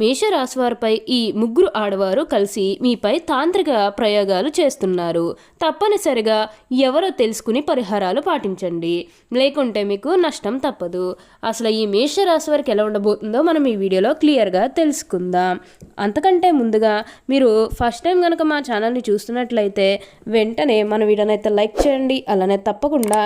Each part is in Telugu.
మేషరాశి వారిపై ఈ ముగ్గురు ఆడవారు కలిసి మీపై తాంత్రిక ప్రయోగాలు చేస్తున్నారు. తప్పనిసరిగా ఎవరో తెలుసుకుని పరిహారాలు పాటించండి, లేకుంటే మీకు నష్టం తప్పదు. అసలు ఈ మేషరాశి వారికి ఎలా ఉండబోతుందో మనం ఈ వీడియోలో క్లియర్గా తెలుసుకుందాం. అంతకంటే ముందుగా మీరు ఫస్ట్ టైం కనుక మా ఛానల్ని చూస్తున్నట్లయితే వెంటనే మన వీడియోని అయితే లైక్ చేయండి. అలానే తప్పకుండా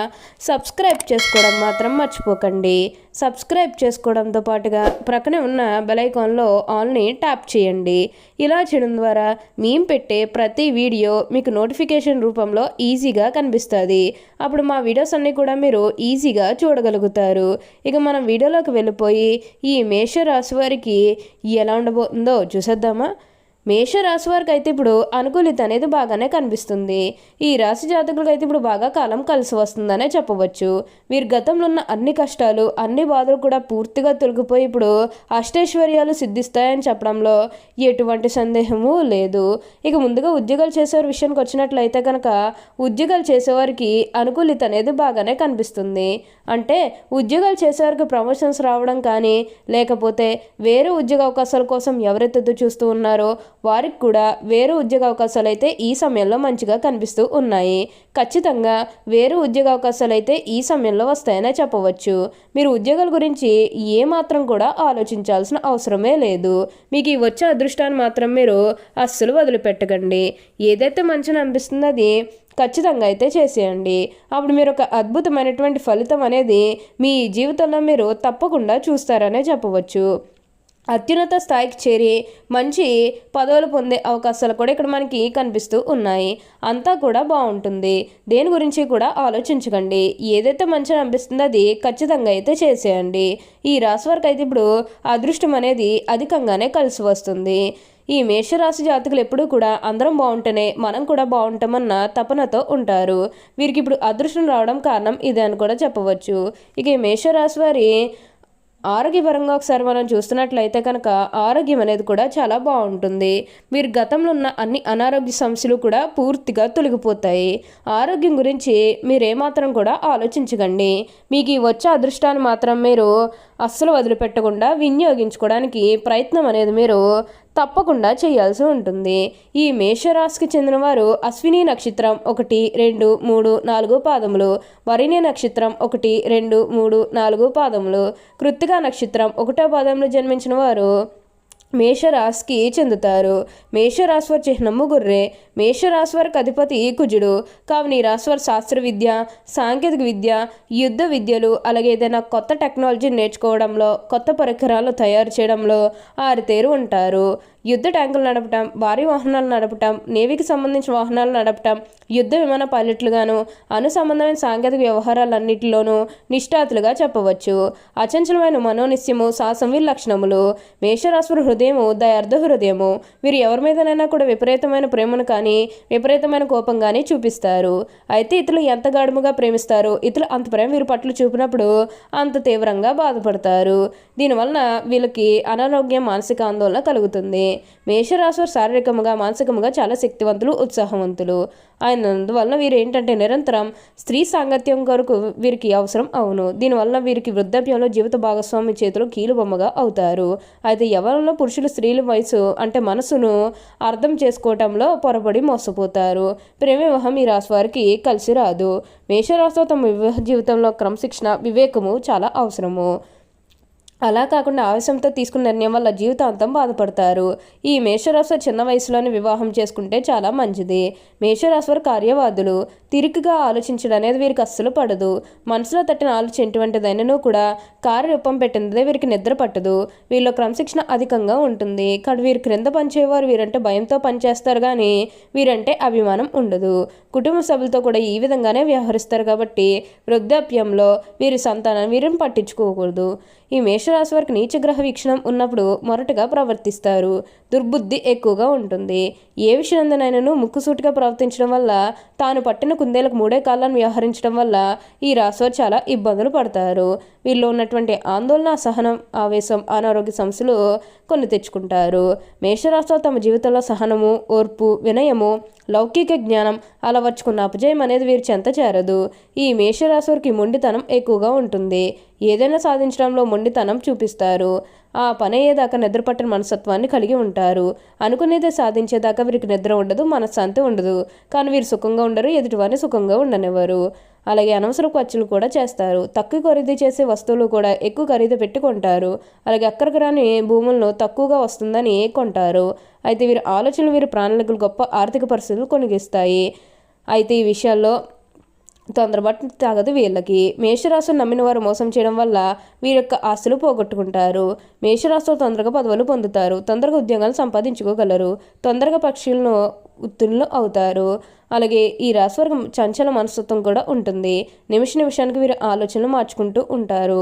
సబ్స్క్రైబ్ చేసుకోవడం మాత్రం మర్చిపోకండి. సబ్స్క్రైబ్ చేసుకోవడంతో పాటుగా ప్రక్కనే ఉన్న బెల్ ఐకాన్లో ఆల్ని ట్యాప్ చేయండి. ఇలా చేయడం ద్వారా మేము పెట్టే ప్రతి వీడియో మీకు నోటిఫికేషన్ రూపంలో ఈజీగా కనిపిస్తుంది. అప్పుడు మా వీడియోస్ అన్నీ కూడా మీరు ఈజీగా చూడగలుగుతారు. ఇక మనం వీడియోలోకి వెళ్ళిపోయి ఈ మేషరాశి వారికి ఎలా ఉండబోతుందో చూసేద్దామా. మేషరాశి వారికి అయితే ఇప్పుడు అనుకూలిత అనేది బాగానే కనిపిస్తుంది. ఈ రాశి జాతకులకు అయితే ఇప్పుడు బాగా కాలం కలిసి వస్తుందనే చెప్పవచ్చు. వీరి గతంలో ఉన్న అన్ని కష్టాలు, అన్ని బాధలు కూడా పూర్తిగా తొలగిపోయి ఇప్పుడు అష్టైశ్వర్యాలు సిద్ధిస్తాయని చెప్పడంలో ఎటువంటి సందేహము లేదు. ఇక ముందుగా ఉద్యోగాలు చేసేవారి విషయానికి వచ్చినట్లయితే కనుక ఉద్యోగాలు చేసేవారికి అనుకూలిత అనేది బాగానే కనిపిస్తుంది. అంటే ఉద్యోగాలు చేసేవారికి ప్రమోషన్స్ రావడం కానీ, లేకపోతే వేరే ఉద్యోగ అవకాశాల కోసం ఎవరైతే చూస్తూ ఉన్నారో వారికి కూడా వేరే ఉద్యోగ అవకాశాలు అయితే ఈ సమయంలో మంచిగా కనిపిస్తూ ఉన్నాయి. ఖచ్చితంగా వేరే ఉద్యోగ అవకాశాలు అయితే ఈ సమయంలో వస్తాయనే చెప్పవచ్చు. మీరు ఉద్యోగాల గురించి ఏమాత్రం కూడా ఆలోచించాల్సిన అవసరమే లేదు. మీకు ఈ వచ్చే అదృష్టాన్ని మాత్రం మీరు అస్సలు వదిలిపెట్టకండి. ఏదైతే మంచిగా అనిపిస్తుందో అది ఖచ్చితంగా అయితే చేసేయండి. అప్పుడు మీరు ఒక అద్భుతమైనటువంటి ఫలితం అనేది మీ జీవితంలో మీరు తప్పకుండా చూస్తారనే చెప్పవచ్చు. అత్యున్నత స్థాయికి చేరి మంచి పదవులు పొందే అవకాశాలు కూడా ఇక్కడ మనకి కనిపిస్తూ ఉన్నాయి. అంతా కూడా బాగుంటుంది. దేని గురించి కూడా ఆలోచించకండి. ఏదైతే మంచిగా అనిపిస్తుందో అది ఖచ్చితంగా అయితే చేసేయండి. ఈ రాశి వారికి అయితే ఇప్పుడు అదృష్టం అనేది అధికంగానే కలిసి వస్తుంది. ఈ మేషరాశి జాతకులు ఎప్పుడూ కూడా అందరం బాగుంటేనే మనం కూడా బాగుంటామన్న తపనతో ఉంటారు. వీరికి ఇప్పుడు అదృష్టం రావడం కారణం ఇదే అని కూడా చెప్పవచ్చు. ఇక ఈ మేషరాశి వారి ఆరోగ్యపరంగా ఒకసారి మనం చూస్తున్నట్లయితే కనుక ఆరోగ్యం అనేది కూడా చాలా బాగుంటుంది. మీరు గతంలో ఉన్న అన్ని అనారోగ్య సమస్యలు కూడా పూర్తిగా తొలగిపోతాయి. ఆరోగ్యం గురించి మీరేమాత్రం కూడా ఆలోచించకండి. మీకు ఈ వచ్చే అదృష్టాన్ని మాత్రం మీరు అస్సలు వదిలిపెట్టకుండా వినియోగించుకోవడానికి ప్రయత్నం అనేది మీరు తప్పకుండా చేయాల్సి ఉంటుంది. ఈ మేషరాశికి చెందిన వారు అశ్విని నక్షత్రం 1, 2, 3, 4 పాదములు, వరిణి నక్షత్రం 1, 2, 3, 4 పాదములు, కృత్తిక నక్షత్రం 1వ పాదంలో జన్మించిన వారు మేషరాశికి చెందుతారు. మేషరాశి వారి చిహ్నము గుర్రె. మేషరాశి వారికి అధిపతి కుజుడు. కావున ఈ రాశి వారి శాస్త్ర విద్య, సాంకేతిక విద్య, యుద్ధ విద్యలు, అలాగే ఏదైనా కొత్త టెక్నాలజీని నేర్చుకోవడంలో, కొత్త పరికరాలు తయారు చేయడంలో ఆరితేరు ఉంటారు. యుద్ధ ట్యాంకులు నడపటం, భారీ వాహనాలు నడపటం, నేవీకి సంబంధించిన వాహనాలు నడపటం, యుద్ధ విమాన పైలట్లుగాను, అను సంబంధమైన సాంకేతిక వ్యవహారాలన్నింటిలోనూ నిష్ఠాతులుగా చెప్పవచ్చు. అచంచలమైన మనోనిశ్యము, సాహసం వీరి లక్షణములు. మేషరాశి హృదయము దయార్థ హృదయము. వీరు ఎవరి మీదనైనా కూడా విపరీతమైన ప్రేమను కానీ, విపరీతమైన కోపం కానీ చూపిస్తారు. అయితే ఇతరులు ఎంత గాఢముగా ప్రేమిస్తారు, ఇతరులు అంత ప్రేమ వీరి పట్ల చూపినప్పుడు అంత తీవ్రంగా బాధపడతారు. దీనివలన వీళ్ళకి అనారోగ్యం, మానసిక ఆందోళన కలుగుతుంది. మేషరాశి వారు శారీరకంగా, మానసికంగా చాలా శక్తివంతులు, ఉత్సాహవంతులు. అందువలన వీరు ఏంటంటే నిరంతరం స్త్రీ సాంగత్యం కొరకు వీరికి అవసరం అవును. దీనివల్ల వీరికి వృద్ధాప్యంలో జీవిత భాగస్వామి చేతిలో కీలుబొమ్మగా అవుతారు. అయితే ఎవరిలో పురుషులు స్త్రీల వయసు అంటే మనసును అర్థం చేసుకోవటంలో పొరపడి మోసపోతారు. ప్రేమ వివాహం ఈ రాశి వారికి కలిసి రాదు. మేషరాశితో తమ వివాహ జీవితంలో క్రమశిక్షణ, వివేకము చాలా అవసరము. అలా కాకుండా ఆవేశంతో తీసుకున్న నిర్ణయం వల్ల జీవితాంతం బాధపడతారు. ఈ మేషరాశి చిన్న వయసులోనే వివాహం చేసుకుంటే చాలా మంచిది. మేషరాశి వారు కార్యవాదులు. తిరిగిగా ఆలోచించడం అనేది వీరికి అస్సలు పడదు. మనసులో తట్టిన ఆలోచన ఎటువంటిదైనను కూడా కార్యరూపం పెట్టినదే వీరికి నిద్ర పట్టదు. వీళ్ళు క్రమశిక్షణ అధికంగా ఉంటుంది. కానీ వీరి క్రింద పనిచేయవారు వీరంటే భయంతో పనిచేస్తారు కానీ వీరంటే అభిమానం ఉండదు. కుటుంబ సభ్యులతో కూడా ఈ విధంగానే వ్యవహరిస్తారు. కాబట్టి వృద్ధాప్యంలో వీరి సంతానం వీరిని పట్టించుకోకూడదు. ఈ మేషరాశి వారికి నీచగ్రహ వీక్షణం ఉన్నప్పుడు మొరటుగా ప్రవర్తిస్తారు. దుర్బుద్ధి ఎక్కువగా ఉంటుంది. ఏ విషయంలోనైనా ముక్కుసూటిగా ప్రవర్తించడం వల్ల, తాను పట్టిన కుందేలకు 3 కాళ్ళను వ్యవహరించడం వల్ల ఈ రాశివారు చాలా ఇబ్బందులు పడతారు. వీళ్ళు ఉన్నటువంటి ఆందోళన, అసహనం, ఆవేశం, అనారోగ్య సమస్యలు కొన్ని తెచ్చుకుంటారు. మేషరాశిలో తమ జీవితంలో సహనము, ఓర్పు, వినయము, లౌకిక జ్ఞానం అలవర్చుకున్న అపజయం అనేది వీరి చెంత చేరదు. ఈ మేషరాశి వారికి మొండితనం ఎక్కువగా ఉంటుంది. ఏదైనా సాధించడంలో మొండితనం చూపిస్తారు. ఆ పని అయ్యేదాకా నిద్ర పట్టిన మనస్తత్వాన్ని కలిగి ఉంటారు. అనుకునేదే సాధించేదాకా వీరికి నిద్ర ఉండదు, మనశ్శాంతి ఉండదు. కానీ వీరు సుఖంగా ఉండరు, ఎదుటివారిని సుఖంగా ఉండనివ్వరు. అలాగే అనవసర ఖర్చులు కూడా చేస్తారు. తక్కువ ఖరీదు చేసే వస్తువులు కూడా ఎక్కువ ఖరీదు పెట్టి కొంటారు. అలాగే అక్కడికి రాని భూములను తక్కువగా వస్తుందని కొంటారు. అయితే వీరి ఆలోచనలు వీరి ప్రణాళికలు గొప్ప ఆర్థిక పరిస్థితులు కొనిగిస్తాయి. అయితే ఈ విషయాల్లో తొందరపాటు తాగదు వీళ్ళకి. మేషరాశిని నమ్మిన వారు మోసం చేయడం వల్ల వీరి యొక్క ఆస్తులు పోగొట్టుకుంటారు. మేషరాశిలో తొందరగా పదవులు పొందుతారు. తొందరగా ఉద్యోగాలు సంపాదించుకోగలరు. తొందరగా పక్షులను ఉత్తీర్ణులు అవుతారు. అలాగే ఈ రాశి వారికి చంచల మనస్తత్వం కూడా ఉంటుంది. నిమిషానికి వీరు ఆలోచనలు మార్చుకుంటూ ఉంటారు.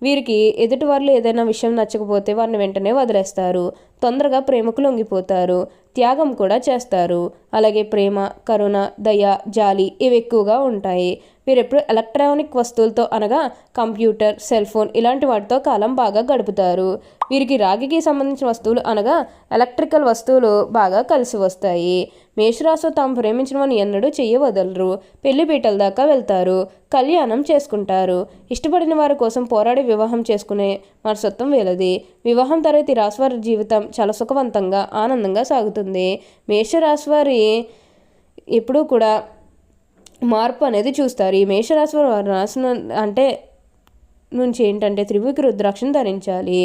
వీరికి ఎదుటి వాళ్ళు ఏదైనా విషయం నచ్చకపోతే వారిని వెంటనే వదిలేస్తారు. తొందరగా ప్రేమకు లొంగిపోతారు. త్యాగం కూడా చేస్తారు. అలాగే ప్రేమ, కరుణ, దయ, జాలి ఇవి ఎక్కువగా ఉంటాయి. వీరు ఎప్పుడు ఎలక్ట్రానిక్ వస్తువులతో అనగా కంప్యూటర్, సెల్ ఫోన్ ఇలాంటి వాటితో కాలం బాగా గడుపుతారు. వీరికి రాగికి సంబంధించిన వస్తువులు అనగా ఎలక్ట్రికల్ వస్తువులు బాగా కలిసి వస్తాయి. మేషరాశిలో తాము ప్రేమించిన వారిని ఎన్నడూ చెయ్యవదలరు. పెళ్లి పీటల దాకా వెళ్తారు. కళ్యాణం చేసుకుంటారు. ఇష్టపడిన వారి కోసం పోరాడి వివాహం చేసుకునే మనస్తత్వం వీళ్ళది. వివాహం తర్వాత ఈ రాశి వారి జీవితం చాలా సుఖవంతంగా ఆనందంగా సాగుతుంది. మేషరాశి వారి ఎప్పుడూ కూడా మార్పు అనేది చూస్తారు. ఈ మేషరాశి వారి రాసిన అంటే నుంచి ఏంటంటే త్రిభుకి రుద్రాక్షను ధరించాలి.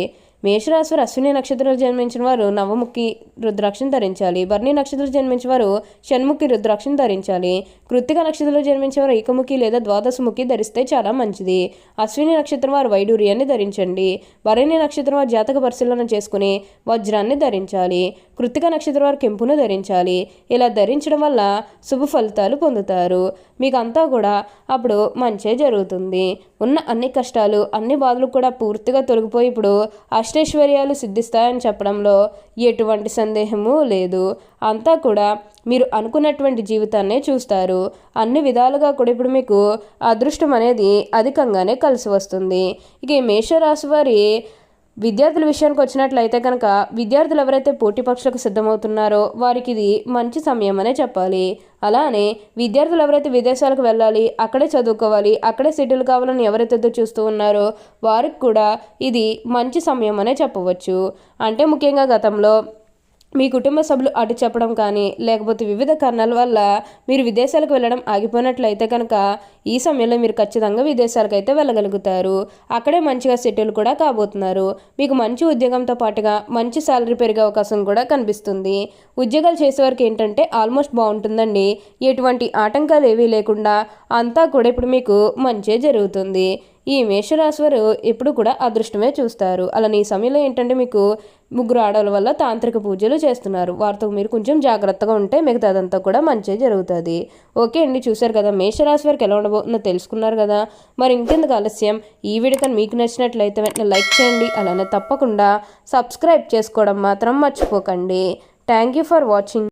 మేషరాశి వారు అశ్విని నక్షత్రాలు జన్మించిన వారు నవముఖి రుద్రాక్షను ధరించాలి. భరణి నక్షత్రాలు జన్మించిన వారు షణ్ముఖి రుద్రాక్షను ధరించాలి. కృత్తిక నక్షత్రంలో జన్మించిన వారు ఏకముఖి లేదా ద్వాదశముఖి ధరిస్తే చాలా మంచిది. అశ్విని నక్షత్రం వారు వైడూర్యాన్ని ధరించండి. భరణి నక్షత్రం వారు జాతక పరిశీలన చేసుకుని వజ్రాన్ని ధరించాలి. కృత్తిక నక్షత్రం వారు కెంపును ధరించాలి. ఇలా ధరించడం వల్ల శుభ ఫలితాలు పొందుతారు. మీకు అంతా కూడా అప్పుడు మంచే జరుగుతుంది. ఉన్న అన్ని కష్టాలు అన్ని బాధలు కూడా పూర్తిగా తొలగిపోయి ఇప్పుడు అష్టైశ్వర్యాలు సిద్ధిస్తాయని చెప్పడంలో ఎటువంటి సందేహము లేదు. అంతా కూడా మీరు అనుకున్నటువంటి జీవితాన్నే చూస్తారు. అన్ని విధాలుగా కూడా ఇప్పుడు మీకు అదృష్టం అనేది అధికంగానే కలిసి వస్తుంది. ఇక ఈ మేషరాశి వారి విద్యార్థుల విషయానికి వచ్చినట్లయితే కనుక విద్యార్థులు ఎవరైతే పోటీ పరీక్షలకు సిద్ధమవుతున్నారో వారికి ఇది మంచి సమయం అనే చెప్పాలి. అలానే విద్యార్థులు ఎవరైతే విదేశాలకు వెళ్ళాలి, అక్కడే చదువుకోవాలి, అక్కడే సెటిల్ కావాలని ఎవరైతే చూస్తూ ఉన్నారో వారికి కూడా ఇది మంచి సమయం అనే చెప్పవచ్చు. అంటే ముఖ్యంగా గతంలో మీ కుటుంబ సభ్యులు అటు చెప్పడం కానీ లేకపోతే వివిధ కారణాల వల్ల మీరు విదేశాలకు వెళ్ళడం ఆగిపోయినట్లయితే కనుక ఈ సమయంలో మీరు ఖచ్చితంగా విదేశాలకు అయితే వెళ్ళగలుగుతారు. అక్కడే మంచిగా సెటిల్ కూడా కాబోతున్నారు. మీకు మంచి ఉద్యోగంతో పాటుగా మంచి శాలరీ పెరిగే అవకాశం కూడా కనిపిస్తుంది. ఉద్యోగాలు చేసేవారికి ఏంటంటే ఆల్మోస్ట్ బాగుంటుందండి. ఎటువంటి ఆటంకాలు ఏవీ లేకుండా అంతా కూడా ఇప్పుడు మీకు మంచే జరుగుతుంది. ఈ మేషరాశి వారు ఎప్పుడు కూడా అదృష్టమే చూస్తారు. అలానే ఈ సమయంలో ఏంటంటే మీకు ముగ్గురు ఆడవాళ్ళ వల్ల తాంత్రిక పూజలు చేస్తున్నారు. వారితో మీరు కొంచెం జాగ్రత్తగా ఉంటే మిగతాదంతా కూడా మంచి జరుగుతుంది. ఓకే అండి, చూశారు కదా మేషరాశి వారికి ఎలా ఉండబోతుందో తెలుసుకున్నారు కదా. మరి ఇంకెందుకు ఆలస్యం, ఈ వీడియో కానీ మీకు నచ్చినట్లయితే వెంటనే లైక్ చేయండి. అలానే తప్పకుండా సబ్స్క్రైబ్ చేసుకోవడం మాత్రం మర్చిపోకండి. Thank you for watching.